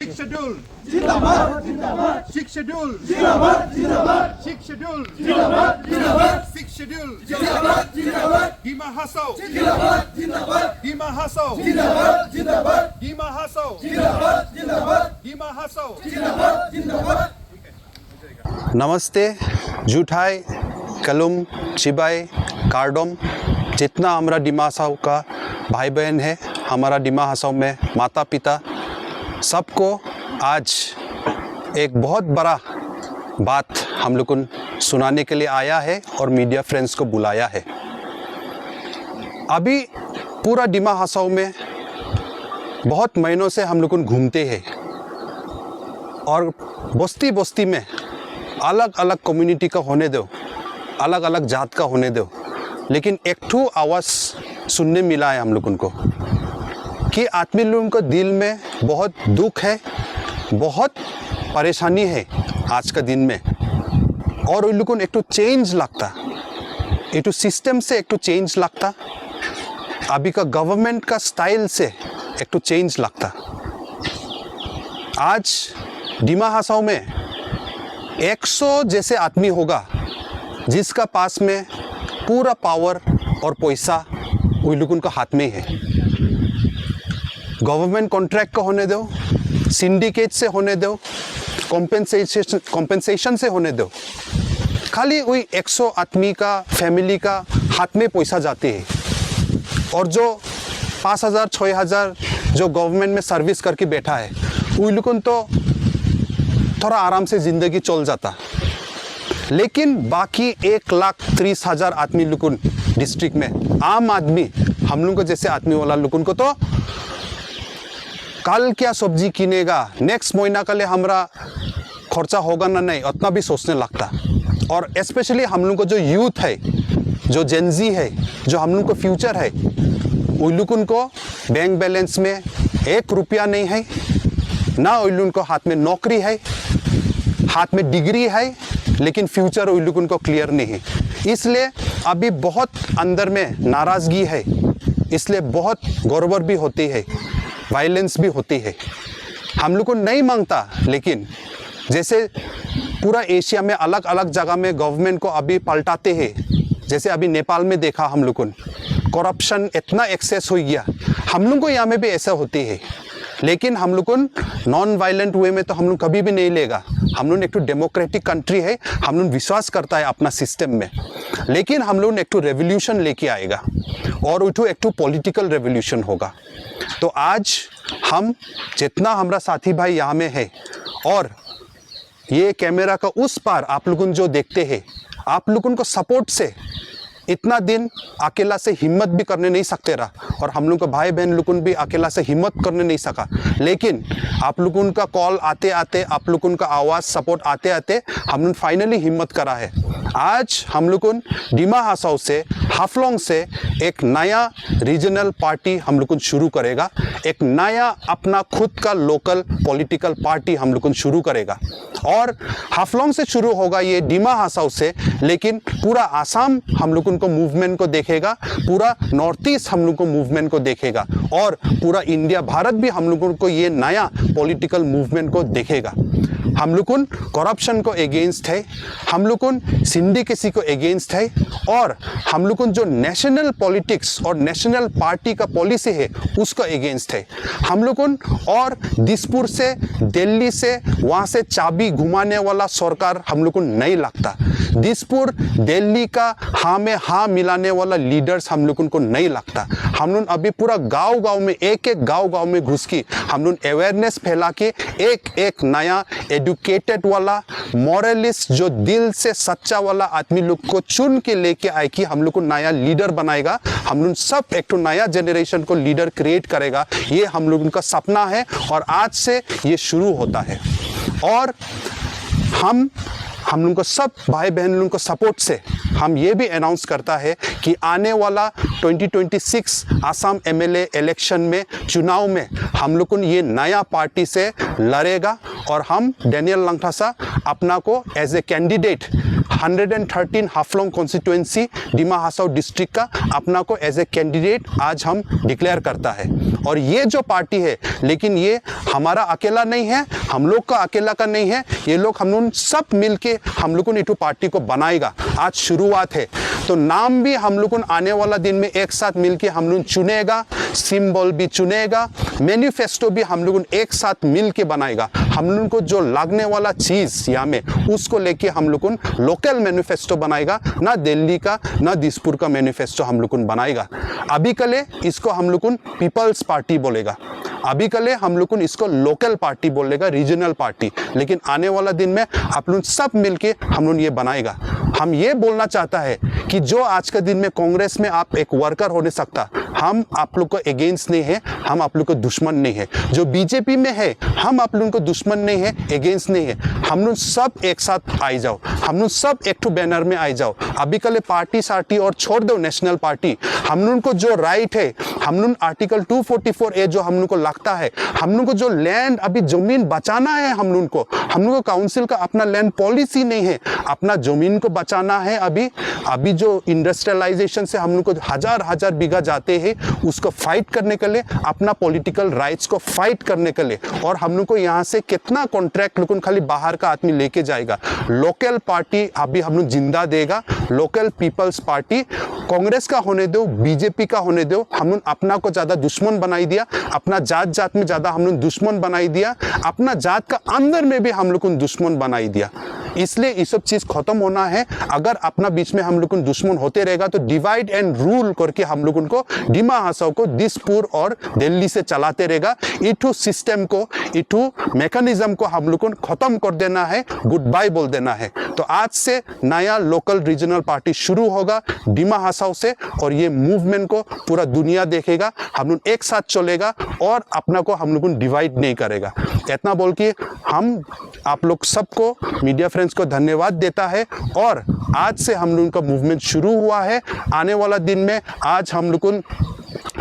Sixth schedule. जिंदाबाद जिंदाबाद Sixth schedule. जिंदाबाद जिंदाबाद Sixth schedule. जिंदाबाद जिंदाबाद Sixth schedule. जिंदाबाद जिंदाबाद Dima Hassau. जिंदाबाद जिंदाबाद Dima Hassau. जिंदाबाद जिंदाबाद Dima Hassau. जिंदाबाद जिंदाबाद Dima Hassau. जिंदाबाद जिंदाबाद नमस्ते जुठाई कलुम चिबाई कार्डोम जितना हमारा डिमा हसाओ का भाई बहन है, हमारा डिमा हसाओ में माता पिता सबको आज एक बहुत बड़ा बात हम लोग को सुनाने के लिए आया है और मीडिया फ्रेंड्स को बुलाया है। अभी पूरा डिमा हसाओ में बहुत महीनों से हम लोग घूमते हैं और बस्ती बस्ती में अलग अलग कम्युनिटी का होने दो, अलग अलग जात का होने दो, लेकिन एक ठो आवाज़ सुनने मिला है हम लोगों को कि आदमी लोगों को दिल में बहुत दुख है, बहुत परेशानी है आज का दिन में, और उन लोगों को एक ठो चेंज लगता, एक ठो सिस्टम से एक ठो चेंज लगता, अभी का गवर्नमेंट का स्टाइल से एक ठो चेंज लगता। आज डिमा हसाओ में 100 जैसे आदमी होगा जिसका पास में पूरा पावर और पैसा उन लोगों का हाथ में है। गवर्नमेंट कॉन्ट्रैक्ट का होने दो, सिंडिकेट से होने दो, कॉम्पेंसेशन से होने दो, खाली वही 100 आदमी का फैमिली का हाथ में पैसा जाते हैं, और जो 5,000 6,000 जो गवर्नमेंट में सर्विस करके बैठा है उन लोगों तो थोड़ा आराम से ज़िंदगी चल जाता, लेकिन बाकी 1,30,000 आदमी लोगों डिस्ट्रिक्ट में आम आदमी हम लोगों को जैसे आदमी वाला लोगों को तो कल क्या सब्जी किनेगा, नेक्स्ट महीना के लिए हमारा खर्चा होगा ना नहीं, उतना भी सोचने लगता। और स्पेशली हम लोग को जो यूथ है, जो जेनजी है, जो हम लोग को फ्यूचर है, उन लोगों को बैंक बैलेंस में 1 रुपया नहीं है ना, उन लोगों को हाथ में नौकरी है, हाथ में डिग्री है, लेकिन फ्यूचर उन लोगों को क्लियर नहीं है। इसलिए अभी बहुत अंदर में नाराज़गी है, इसलिए बहुत गड़बड़ भी होती है, वायलेंस भी होती है। हम लोग को नहीं मांगता, लेकिन जैसे पूरा एशिया में अलग अलग जगह में गवर्नमेंट को अभी पलटाते हैं, जैसे अभी नेपाल में देखा हम लोग को करप्शन इतना एक्सेस हो गया, हम लोग को यहाँ में भी ऐसा होती है, लेकिन हम लोग को नॉन वायलेंट वे में तो हम लोग कभी भी नहीं लेगा। हम लोग एक तो डेमोक्रेटिक कंट्री है, हम लोग विश्वास करता है अपना सिस्टम में, लेकिन हम लोग एक तो रेवोल्यूशन लेके आएगा और वो एक तो पॉलिटिकल रेवोल्यूशन होगा। तो आज हम जितना हमारा साथी भाई यहाँ में है और ये कैमरा का उस पार आप लोगों जो देखते हैं, आप लोगों को सपोर्ट से इतना दिन अकेला से हिम्मत भी करने नहीं सकते रहा, और हम लोग का भाई बहन लोगों भी अकेला से हिम्मत करने नहीं सका, लेकिन आप लोगों का कॉल आते आते, आप लोगों का आवाज़ सपोर्ट आते आते हम लोग फाइनली हिम्मत करा है। आज हम लोगों डिमा हसाओ से, हाफलोंग से एक नया रीजनल पार्टी हम लोग शुरू करेगा, एक नया अपना खुद का लोकल पॉलिटिकल पार्टी हम लोग शुरू करेगा, और हाफलोंग से शुरू होगा ये डिमा हसाओ से, लेकिन पूरा आसाम हम लोगों को मूवमेंट को देखेगा, पूरा नॉर्थ ईस्ट हम लोग को मूवमेंट को देखेगा, और पूरा इंडिया भारत भी हम लोगों को ये नया पॉलिटिकल मूवमेंट को देखेगा। हम लोग करप्शन को अगेंस्ट है, हम लोग सिंडिकेसी को अगेंस्ट है, और हम लोग जो नेशनल पॉलिटिक्स और नेशनल पार्टी का पॉलिसी है उसको अगेंस्ट है। हम लोग और दिसपुर से, दिल्ली से, वहाँ से चाबी घुमाने वाला सरकार हम लोग को नहीं लगता। दिसपुर दिल्ली का हाँ में हाँ मिलाने वाला लीडर्स हम लोगों को नहीं लगता। हम लोग अभी पूरा गांव-गांव में, एक एक गांव-गांव में घुस के हम लोग अवेयरनेस फैला के एक एक नया एडुकेटेड वाला मॉरलिस्ट, जो दिल से सच्चा वाला आदमी लोग को चुन के लेके आए कि हम लोग को नया लीडर बनाएगा, हम लोग सब एक तो नया जनरेशन को लीडर क्रिएट करेगा। ये हम लोगों का सपना है और आज से ये शुरू होता है। और हम लोग को सब भाई बहन लोगों को सपोर्ट से हम ये भी अनाउंस करता है कि आने वाला 2026 आसाम एमएलए इलेक्शन में, चुनाव में हम लोग को ये नया पार्टी से लड़ेगा, और हम डेनियल लंगथासा अपना को as a candidate 113 Haflong constituency Dima Hasao district का अपना को एज ए कैंडिडेट आज हम डिक्लेयर करता है। और ये जो पार्टी है, लेकिन ये हमारा अकेला नहीं है, हम लोग का अकेला का नहीं है, ये लोग हम लोग सब मिलके हम लोगों ने पार्टी को बनाएगा। आज शुरुआत है, तो नाम भी हम लोगों आने वाला दिन में एक साथ मिलके हम लोग चुनेगा, सिंबल भी चुनेगा, मैनिफेस्टो भी हम लोग एक साथ मिलके बनाएगा। हम लोग को जो लगने वाला चीज यहाँ में उसको लेके हम लोग लोकल मैनिफेस्टो बनाएगा, ना दिल्ली का ना दिसपुर का मैनिफेस्टो हम लोग बनाएगा। अभी कले इसको हम लोग पीपल्स पार्टी बोलेगा, अभी कले हम लोग इसको लोकल पार्टी बोलेगा, रीजनल पार्टी, लेकिन आने वाला दिन में आप लोग सब मिलके हम लोग ये बनाएगा। हम ये बोलना चाहता है कि जो आज के दिन में कांग्रेस में आप एक वर्कर होने सकता, हम आप लोग को अगेंस्ट नहीं है, हम आप लोग को दुश्मन नहीं है। जो बीजेपी में है, हम आप लोगों को दुश्मन नहीं है, अगेंस्ट नहीं है। हम लोग सब एक साथ आई जाओ, हम लोग सब एक ठो बैनर में आई जाओ। अभी कल पार्टी सार्टी और छोड़ दो नेशनल पार्टी, हम लोग को जो राइट है, हम लोग आर्टिकल 244A जो हम लोग को लगता है, हम लोग को जो लैंड अभी जमीन बचाना है, हम लोग को काउंसिल का अपना लैंड पॉलिसी नहीं है, अपना जमीन को बचाना है। अभी जो इंडस्ट्रियलाइजेशन से हम लोग को हजार बीघा जाते हैं, उसको फाइट करने के लिए, अपना पॉलिटिकल राइट्स को फाइट करने के लिए। और हम लोग को यहाँ से कितना कॉन्ट्रैक्ट लोग खाली बाहर का आदमी लेके जाएगा। लोकल पार्टी अभी हम लोग जिंदा देगा, लोकल पीपल्स पार्टी, कांग्रेस का होने दो, बीजेपी का होने दो। हम लोग अपना को ज्यादा दुश्मन बनाई दिया, अपना जात में ज्यादा हम लोग दुश्मन बनाई दिया, अपना जात का अंदर में भी हम लोग को दुश्मन बनाई दिया। इसलिए ये सब चीज खत्म होना है। अगर अपना बीच में हम लोग दुश्मन होते रहेगा तो डिवाइड एंड रूल करके हम लोग उनको डिमा हासाओ को दिसपुर और दिल्ली से चलाते रहेगा। इटू सिस्टम को, इटू मैकेनिज्म को हम लोग को खत्म कर देना है, गुड बाय बोल देना है। तो आज से नया लोकल रीजनल पार्टी शुरू होगा डिमा हासाओ से, और ये मूवमेंट को पूरा दुनिया देखेगा। हम लोग एक साथ चलेगा और अपना को हम लोग डिवाइड नहीं करेगा। इतना बोल के हम आप लोग सबको, मीडिया फ्रेंड्स को धन्यवाद देता है। और आज से हम लोगों का मूवमेंट शुरू हुआ है। आने वाला दिन में आज हम लोग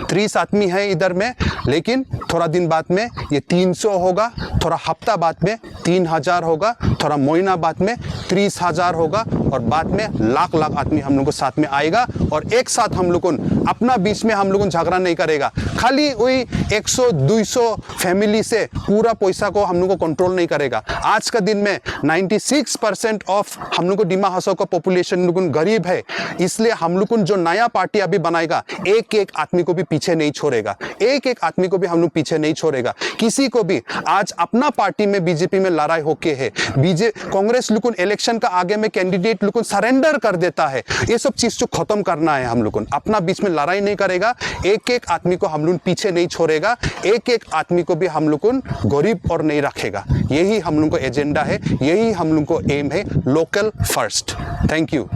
30 आदमी है इधर में, लेकिन थोड़ा दिन बाद में ये 300 होगा, थोड़ा हफ्ता बाद में 3000 होगा, थोड़ा महीना बाद में 30,000 होगा, और बाद में लाख आदमी हम लोग को साथ में आएगा। और एक साथ हम लोग अपना बीच में हम लोग झगड़ा नहीं करेगा। खाली वही 100-200 फैमिली से पूरा पैसा को हम लोग को कंट्रोल नहीं करेगा। आज का दिन में 96% ऑफ हम लोग को डिमा हासाओ का पॉपुलेशन लोग गरीब है। इसलिए हम लोग जो नया पार्टी अभी बनाएगा, एक आदमी को भी पीछे नहीं छोड़ेगा, एक आदमी को भी हम लोग पीछे नहीं छोड़ेगा। किसी को भी आज अपना पार्टी में बीजेपी में लड़ाई होके है, कांग्रेस लोग इलेक्शन का आगे में कैंडिडेट लोग सरेंडर कर देता है, ये सब चीज जो खत्म करना है। हम लोग अपना बीच में लड़ाई नहीं करेगा, एक आदमी को हम लोग पीछे नहीं छोड़ेगा, एक आदमी को भी हम लोग गरीब और नहीं रखेगा। यही हम लोग को एजेंडा है, यही हम लोग को एम है, लोकल फर्स्ट। Thank you.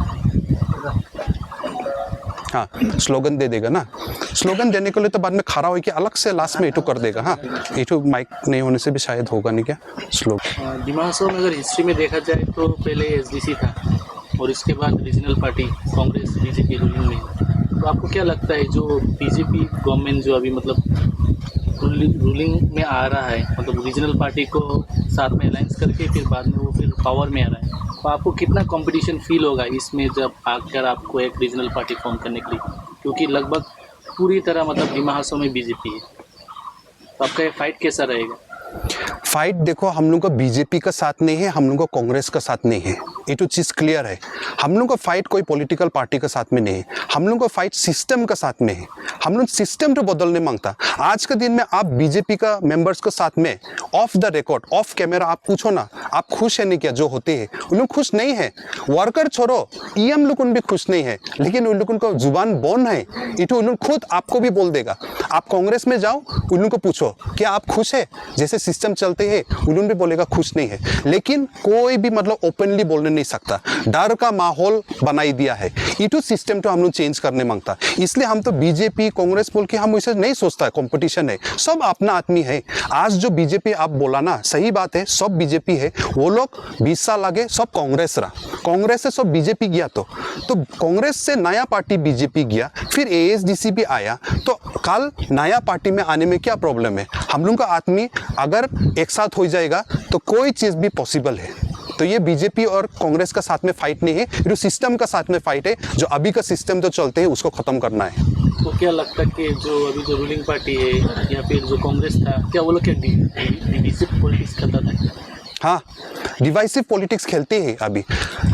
हाँ, स्लोगन दे देगा ना। स्लोगन देने के लिए तो बाद में खड़ा होकर अलग से लास्ट में इटू कर देगा। हाँ, इटू माइक नहीं होने से भी शायद होगा नहीं क्या स्लोगन। डिमा हासाओ में अगर हिस्ट्री में देखा जाए तो पहले एसडीसी था और इसके बाद regional party Congress BJP ruling में। तो आपको क्या लगता है जो बीजेपी गवर्नमेंट जो अभी मतलब रूलिंग में आ रहा है, मतलब रीजनल पार्टी को साथ में अलायंस करके फिर बाद में वो फिर पावर में आ रहा है, तो आपको कितना कंपटीशन फील होगा इसमें जब आकर आपको एक रीजनल पार्टी फॉर्म करने के लिए? क्योंकि लगभग पूरी तरह मतलब डिमा हासाओ में बीजेपी है, तो आपका ये फाइट कैसा रहेगा? फाइट देखो, हम लोग को बीजेपी का साथ नहीं है, हम लोग को कांग्रेस का साथ नहीं है, ये तो चीज़ क्लियर है। हम लोग को फाइट कोई पॉलिटिकल पार्टी के साथ में नहीं है, हम लोग को फाइट सिस्टम का साथ में है। हम लोग सिस्टम तो बदलने मांगता। आज के दिन में आप बीजेपी का मेंबर्स के साथ में of the record, of camera आप पूछो ना, आप खुश है नहीं क्या जो होते हैं? उन लोग खुश नहीं है। वर्कर छोड़ो, ईएम लोग भी खुश नहीं है, लेकिन उन लोगों को जुबान बंद है। ये तो उन लोग खुद आपको भी बोल देगा। आप कांग्रेस में जाओ, उन लोगों को पूछो क्या आप खुश है जैसे सिस्टम चलते हैं, उन्होंने भी बोलेगा खुश नहीं है। लेकिन कोई भी मतलब ओपनली बोलने नहीं सकता, डर का माहौल बनाई दिया है। ये तो सिस्टम तो हम लोग चेंज करने मांगता। इसलिए हम तो बीजेपी कांग्रेस बोल के हम वैसे नहीं सोचता है, कंपटीशन है, सब अपना आदमी है। आज जो बीजेपी आप बोला ना, सही बात है, सब बीजेपी है। वो लोग 20 साल आगे सब कांग्रेस रहा, कांग्रेस से सब बीजेपी गया, तो कांग्रेस से नया पार्टी बीजेपी गया, फिर एएसडीसी भी आया, तो कल नया पार्टी में आने में क्या प्रॉब्लम है? हम लोग का आदमी अगर एक साथ हो जाएगा तो कोई चीज भी पॉसिबल है। तो ये बीजेपी और कांग्रेस का साथ में फाइट नहीं है, ये तो सिस्टम का साथ में फाइट है। जो अभी का सिस्टम जो चलते हैं उसको खत्म करना है। तो क्या लगता है कि जो अभी जो रूलिंग पार्टी है या फिर जो कांग्रेस था, क्या वो लोग क्या डिविजिव पॉलिटिक्स करता था? हाँ, डिवाइसिव पॉलिटिक्स खेलते हैं अभी।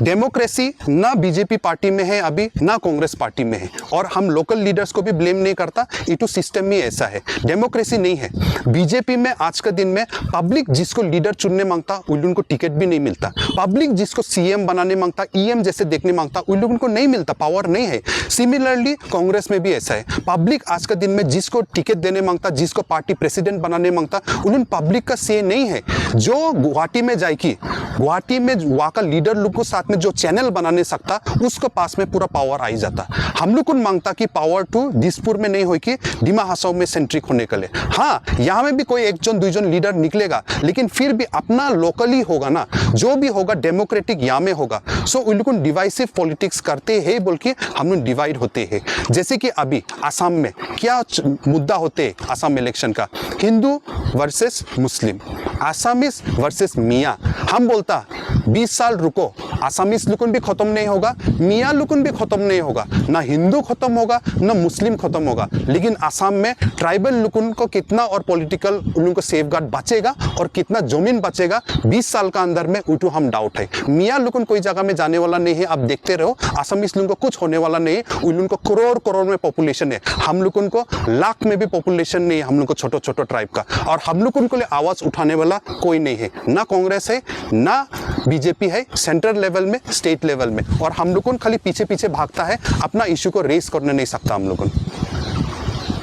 डेमोक्रेसी ना बीजेपी पार्टी में है अभी, ना कांग्रेस पार्टी में है। और हम लोकल लीडर्स को भी ब्लेम नहीं करता, ये तो सिस्टम ही ऐसा है, डेमोक्रेसी नहीं है। बीजेपी में आज का दिन में पब्लिक जिसको लीडर चुनने मांगता उनको टिकट भी नहीं मिलता। पब्लिक जिसको सीएम बनाने मांगता, ईएम जैसे देखने मांगता, उन लोगों को नहीं मिलता, पावर नहीं है। सिमिलरली कांग्रेस में भी ऐसा है। पब्लिक आज का दिन में जिसको टिकट देने मांगता, जिसको पार्टी प्रेसिडेंट बनाने मांगता, उन पब्लिक का से नहीं है। जो गुवाहाटी में जाएगी, गुवाहाटी में वहाँ का लीडर लोग को साथ में जो चैनल बनाने सकता, उसके पास में पूरा पावर आ ही जाता। हम लोग को मांगता कि पावर टू दिसपुर में नहीं हो कि डिमा हासाओ में सेंट्रिक होने के लिए। हाँ, यहाँ में भी कोई एक जन दो जन लीडर निकलेगा, लेकिन फिर भी अपना लोकली होगा ना, जो भी होगा डेमोक्रेटिक यहाँ में होगा। सो उन लोग डिवाइसिव पॉलिटिक्स करते हैं बोल के हम लोग डिवाइड होते हैं। जैसे कि अभी आसाम में क्या मुद्दा होते हैं आसाम इलेक्शन का, हिंदू वर्सेस मुस्लिम, आसामीज वर्सेस मियाँ। हम बोलता 20 साल रुको, आसामीज लुकुन भी खत्म नहीं होगा, मियाँ लुकुन भी खत्म नहीं होगा, ना हिंदू खत्म होगा ना मुस्लिम खत्म होगा। लेकिन आसाम में ट्राइबल लुकुन को कितना और पॉलिटिकल उनको सेफगार्ड बचेगा और कितना जमीन बचेगा 20 साल का अंदर में, उठू हम डाउट है। मियाँ लुकुन कोई जगह में जाने वाला नहीं है, आप देखते रहो। आसामीज लोगों को कुछ होने वाला नहीं है, उन लोगों को करोड़ करोड़ में पॉपुलेशन है, हम लोगों को लाख में भी पॉपुलेशन नहीं है, हम लोग को छोटे छोटे ट्राइब का। और हम लोगों को लिए आवाज उठाने वाला कोई नहीं है, ना कांग्रेस है ना बीजेपी है, सेंट्रल लेवल में स्टेट लेवल में। और हम लोगों को खाली पीछे पीछे भागता है, अपना इशू को रेस करने नहीं सकता हम लोगों।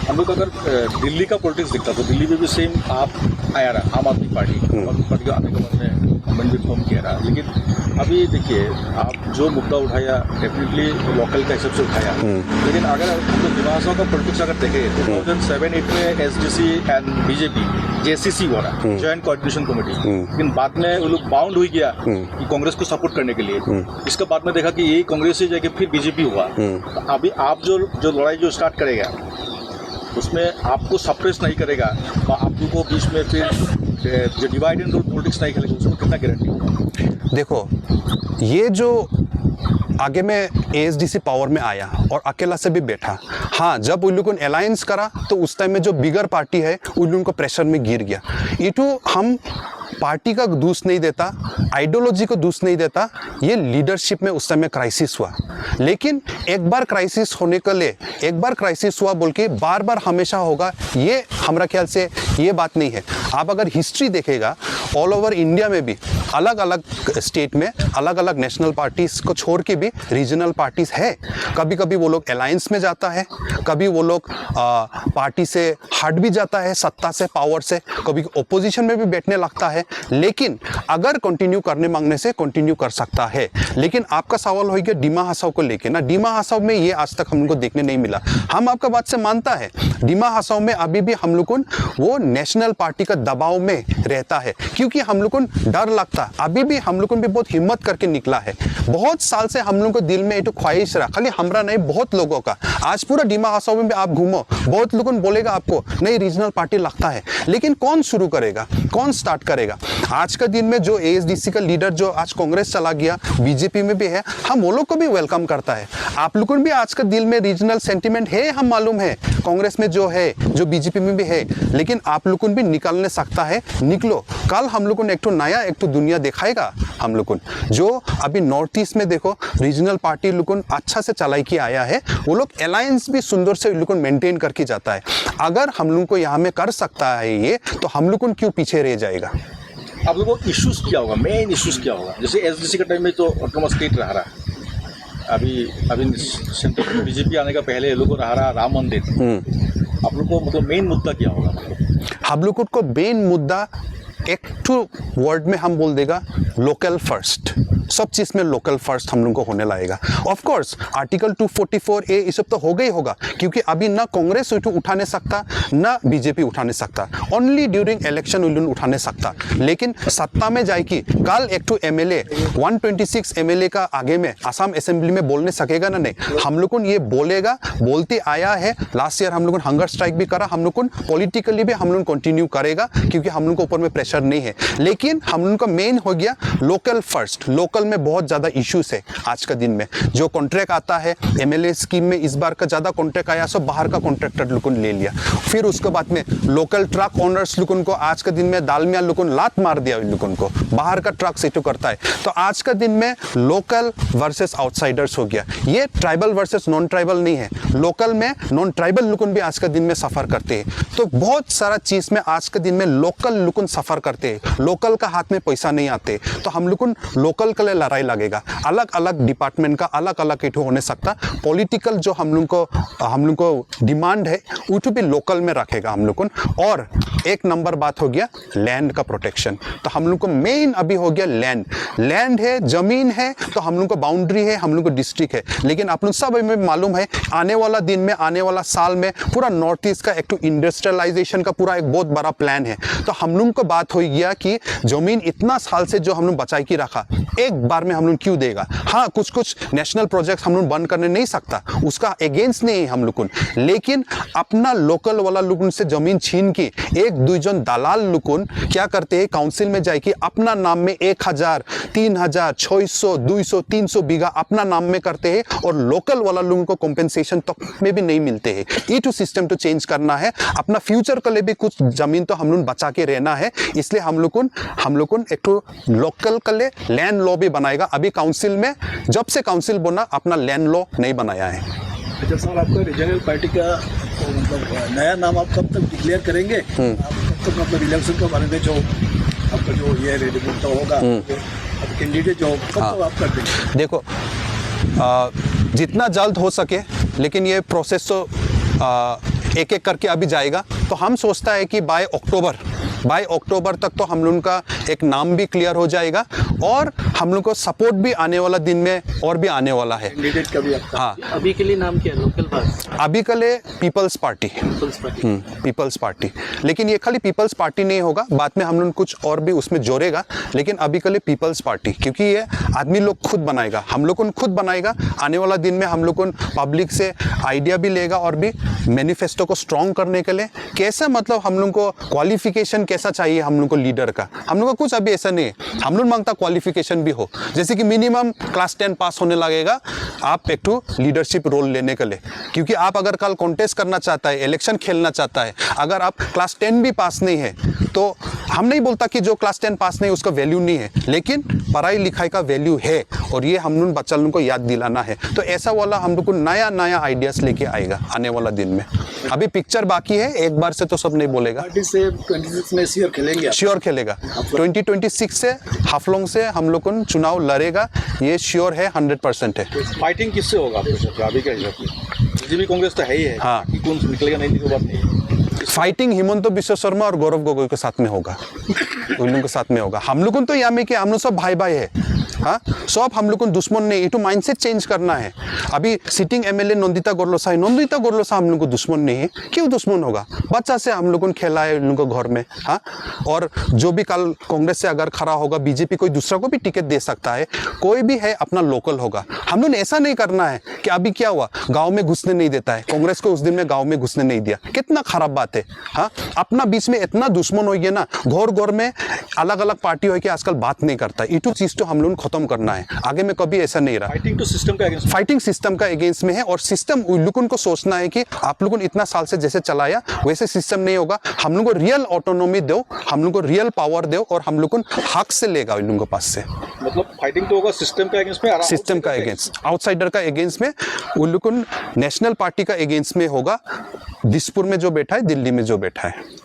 हम लोग अगर दिल्ली का पॉलिटिक्स दिखता तो दिल्ली में भी सेम आप आया रहा, आम आदमी पार्टी का आने का बाद में गवर्नमेंट भी फॉर्म किया रहा। लेकिन अभी देखिए, आप जो मुद्दा उठाया डेफिनेटली लोकल का हिसाब से उठाया, लेकिन अगर हम लोग डिमा हासाओ का पॉलिटिक्स अगर देखें 2007-8 में एसडीसी एंड बीजेपी जेसीसी हुआ रहा, जॉइंट कोऑर्डिनेशन कमेटी। लेकिन बाद में वो लोग बाउंड हो गया कि कांग्रेस को सपोर्ट करने के लिए। इसके बाद में देखा कि यही कांग्रेस से जाके फिर बीजेपी हुआ। तो अभी आप जो लड़ाई जो स्टार्ट करेगा उसमें आपको सप्रेस नहीं करेगा, आप को बीच में फिर जो डिवाइड एंड रूल पॉलिटिक्स नहीं खेलेगा, उसको कितना गारंटी होगा? देखो, ये जो आगे में एएसडीसी पावर में आया और अकेला से भी बैठा, हाँ, जब उन लोगों ने अलायंस करा तो उस टाइम में जो बिगर पार्टी है उन लोगों को प्रेशर में गिर गया। ये तो हम पार्टी का दोष नहीं देता, आइडियोलॉजी को दोष नहीं देता, ये लीडरशिप में उस समय क्राइसिस हुआ। लेकिन एक बार क्राइसिस होने के लिए, एक बार क्राइसिस हुआ बोल के बार बार हमेशा होगा, ये हमारा ख्याल से ये बात नहीं है। आप अगर हिस्ट्री देखेगा, ऑल ओवर इंडिया में भी अलग अलग स्टेट में अलग अलग नेशनल पार्टीज को छोड़ के भी रीजनल पार्टीज है। कभी कभी वो लोग अलायंस में जाता है, कभी वो लोग पार्टी से हट भी जाता है, सत्ता से, पावर से, कभी ओपोजिशन में भी बैठने लगता है। लेकिन अगर कंटिन्यू करने मांगने से कंटिन्यू कर सकता है। लेकिन आपका सवाल हो गया डिमा हासाओ को लेके ना, डिमा हासाओ में ये आज तक हमको देखने नहीं मिला। हम आपका बात से मानता है, डिमा हासाओ में अभी भी हम लोग वो नेशनल पार्टी का दबाव में रहता है, क्योंकि हम लोग को डर लगता। अभी भी हम लोग भी बहुत हिम्मत करके निकला है। बहुत साल से हम लोग को दिल में एक ख्वाहिश रहा, खाली हमरा नहीं, बहुत लोगों का। आज पूरा डिमा हासाओ में भी आप घूमो, बहुत लोगों बोलेगा आपको नहीं रीजनल पार्टी लगता है। लेकिन कौन शुरू करेगा, कौन स्टार्ट करेगा? आज का दिन में जो एएसडीसी का लीडर जो आज कांग्रेस चला गया, बीजेपी में भी है, हम वो लोग को भी वेलकम करता है। आप लोगों भी आज का दिल में रीजनल सेंटिमेंट है, हम मालूम है, कांग्रेस में जो है, जो बीजेपी में भी है। लेकिन आप लोगों भी निकलने सकता है, निकलो। कल हम लोगों ने एक तो नया एक तो दुनिया दिखाएगा हम लोगों जो अभी नॉर्थ ईस्ट में देखो रीजनल पार्टी लोगों अच्छा से चलाई के आया है, वो लोग अलायंस भी सुंदर से लोगों मेंटेन करके जाता है। अगर हम लोगों को यहाँ में कर सकता है ये, तो हम लोगों क्यों पीछे रह जाएगा? आप लोगों को इश्यूज क्या होगा, मेन इश्यूज क्या होगा? जैसे एसडीसी के टाइम में तो ऑटोनोमस स्टेट रहा, अभी सेंट्रल में बीजेपी आने का पहले ये लोग को रहा राम मंदिर। आप लोग को मतलब मेन मुद्दा क्या होगा? हम लोगों को मेन मुद्दा एक तो वर्ड में हम बोल देगा लोकल फर्स्ट। सब चीज़ में लोकल फर्स्ट हम लोग को होने लगेगा। ऑफ कोर्स आर्टिकल 244A ये सब तो हो गई होगा, क्योंकि अभी ना कांग्रेस उठा नहीं सकता ना बीजेपी उठा नहीं सकता, ओनली ड्यूरिंग इलेक्शन उठा नहीं सकता। लेकिन सत्ता में जाएगी कल एक तो MLA 126 MLA का आगे में असम असेंबली में बोलने सकेगा ना, नहीं। हम लोग को ये बोलेगा, बोलते आया है। लास्ट ईयर हम लोग हंगर स्ट्राइक भी करा, हम लोग को पॉलिटिकली भी हम लोग कंटिन्यू करेगा, क्योंकि हम लोग को ऊपर में प्रेशर नहीं है। लेकिन हम लोग का मेन हो गया लोकल फर्स्ट। लोकल में बहुत ज़्यादा इश्यूज है आज का दिन में। जो कॉन्ट्रैक्ट आता है MLA स्कीम में, इस बार का ज़्यादा कॉन्ट्रैक्ट आया, सब बाहर का कॉन्ट्रैक्टर लोगों ने ले लिया। फिर उसके बाद में लोकल ट्रक ओनर्स लोगों को आज का दिन में दालमिया लोगों ने लात मार दिया, लोगों को बाहर का ट्रक से तो करता है। तो आज का दिन में लोकल वर्सेस आउटसाइडर्स हो गया। ये ट्राइबल वर्सेस नॉन ट्राइबल नहीं है, लोकल में नॉन ट्राइबल लोगों भी आज का दिन में सफ़र करते हैं। तो बहुत सारा चीज़ में आज के दिन में लोकल लोगों सफ़र करते हैं। लोकल का हाथ में पैसा नहीं आते, तो हम लोग लोकल के लिए लड़ाई लगेगा। अलग अलग डिपार्टमेंट का अलग अलग इटो होने सकता। पॉलिटिकल जो हम लोग को डिमांड है वो भी लोकल में रखेगा हम लोग। और एक नंबर बात हो गया लैंड का प्रोटेक्शन। तो हम लोग को मेन अभी हो गया लैंड है, जमीन है, तो हम लोग को बाउंड्री है, हम लोग को डिस्ट्रिक्ट है। लेकिन आप लोग सब हमें मालूम है आने वाला दिन में, आने वाला साल में पूरा नॉर्थ ईस्ट का एक तो इंडस्ट्रियलाइजेशन का पूरा एक बहुत बड़ा प्लान है। तो हम लोग को बात हो गया कि जमीन इतना साल से जो हम लोग बचाई की रखा, एक बार में हम लोग क्यों देगा। हाँ, कुछ नेशनल प्रोजेक्ट हम लोग बंद करने नहीं सकता, उसका अगेंस्ट नहीं है हम लोग, लेकिन अपना लोकल वाला लोगों से जमीन छीन के एक दो जन दलाल लोगों क्या करते हैं, काउंसिल में जाके अपना नाम में 1000, 3000, 600, 200, 300 बीघा अपना नाम में करते हैं, और लोकल वाला लोगों को कॉम्पेंसेशन तक में भी नहीं मिलते हैं। ये तो सिस्टम तो चेंज करना है। अपना फ्यूचर के लिए भी कुछ जमीन तो हम लोग बचा के रहना है। इसलिए हम लोग एक तो लोकल के लिए लैंड लॉ भी बनाएगा। अभी काउंसिल में जब से काउंसिल बना अपना लैंड लॉ नहीं बनाया है। अच्छा सर, आपका रीजनल पार्टी का मतलब नया नाम आप कब तक डिक्लेयर करेंगे? आप कब तक मतलब इलेक्शन के बारे में जो आपका जो ये रेडिमेंट तो होगा, कैंडिडेट जो कब तक आप कर देंगे? देखो, जितना जल्द हो सके, लेकिन ये प्रोसेस तो एक एक करके अभी जाएगा। तो हम सोचता है कि बाय अक्टूबर तक तो हम लोगों का एक नाम भी क्लियर हो जाएगा, और हम लोग को सपोर्ट भी आने वाला दिन में और भी आने वाला है। कैंडिडेट का भी आपका? हाँ, अभी के लिए नाम क्या है लोकल पार्टी? अभी के लिए पीपल्स पार्टी। Peoples party. लेकिन ये खाली पीपल्स पार्टी नहीं होगा, बाद में हम लोग कुछ और भी उसमें जोड़ेगा, लेकिन अभी के लिए पीपल्स पार्टी, क्योंकि ये आदमी लोग खुद बनाएगा, हम लोग खुद बनाएगा। आने वाला दिन में हम लोग पब्लिक से आइडिया भी लेगा, और भी मैनिफेस्टो को स्ट्रॉन्ग करने के लिए कैसा, मतलब हम लोग को क्वालिफिकेशन कैसा चाहिए हम लोग को लीडर का। हम लोग का कुछ अभी ऐसा नहीं है, हम लोग मांगता क्वालिफिकेशन भी हो, जैसे कि मिनिमम क्लास 10 पास होने लगेगा आप एक तो लीडरशिप रोल लेने के लिए। क्योंकि आप अगर कल कॉन्टेस्ट करना चाहता है, इलेक्शन खेलना चाहता है, अगर आप क्लास 10 भी पास नहीं है, तो हम नहीं बोलता कि जो क्लास 10 पास नहीं उसका वैल्यू नहीं है, लेकिन पढ़ाई लिखाई का वैल्यू है, और ये हम लोग बच्चा लोगों को याद दिलाना है। तो ऐसा वाला हम लोग को नया नया आइडियाज लेके आएगा आने वाला दिन में। अभी पिक्चर बाकी है, एक बार से तो सब नहीं बोलेगा। पार्टी से 26 में श्योर खेलेंगे? श्योर खेलेगा। 2026 से हाफलोंग से हम लोग को चुनाव लड़ेगा, ये श्योर है, 100% है। फाइटिंग किससे होगा आपके हिसाब से, अभी के हिसाब से? बीजेपी कांग्रेस तो है ही है। हाँ, कौन निकलेगा नहीं निकलेगा बात नहीं। फाइटिंग हिमंत बिश्व शर्मा और गौरव गोगोई के साथ में होगा, उन लोगों के साथ में होगा। हम लोगों तो यहाँ में कि हम लोग सब भाई है। हाँ, सब हम लोग को दुश्मन नहीं, ये तो माइंडसेट चेंज करना है। अभी सिटिंग MLA नंदिता गोरलोसा है, नंदिता गोरलोसा हम लोग को दुश्मन नहीं है। क्यों दुश्मन होगा? बच्चा से हम लोगों ने खेला है उन लोगों को घर में। हाँ, और जो भी कल कांग्रेस से अगर खड़ा होगा, बीजेपी कोई दूसरा को भी टिकट दे सकता है, कोई भी है अपना लोकल होगा। हम लोग ने ऐसा नहीं करना है कि अभी क्या हुआ, गाँव में घुसने नहीं देता है, कांग्रेस को उस दिन में गाँव में घुसने नहीं दिया, कितना खराब बात है। हाँ, अपना बीच में इतना दुश्मन हो गया ना, घोर में अलग अलग पार्टी हो के आजकल बात नहीं करता। ये तो चीज तो हम लोग खत्म करना है, आगे में कभी ऐसा नहीं रहा। फाइटिंग तो सिस्टम का अगेंस्ट, फाइटिंग सिस्टम का अगेंस्ट में है, और सिस्टम उन लोगों को सोचना है कि आप लोगों ने इतना साल से जैसे चलाया वैसे सिस्टम नहीं होगा। हम लोग को रियल ऑटोनॉमी दो, हम लोग को रियल पावर दो, और हम लोग को हक से लेगा उन लोगों के पास से। मतलब फाइटिंग तो होगा सिस्टम का अगेंस्ट में, सिस्टम का अगेंस्ट, आउटसाइडर का अगेंस्ट में। उन लोग को नेशनल पार्टी का अगेंस्ट में होगा, दिसपुर में जो बैठा है, दिल्ली में जो बैठा है।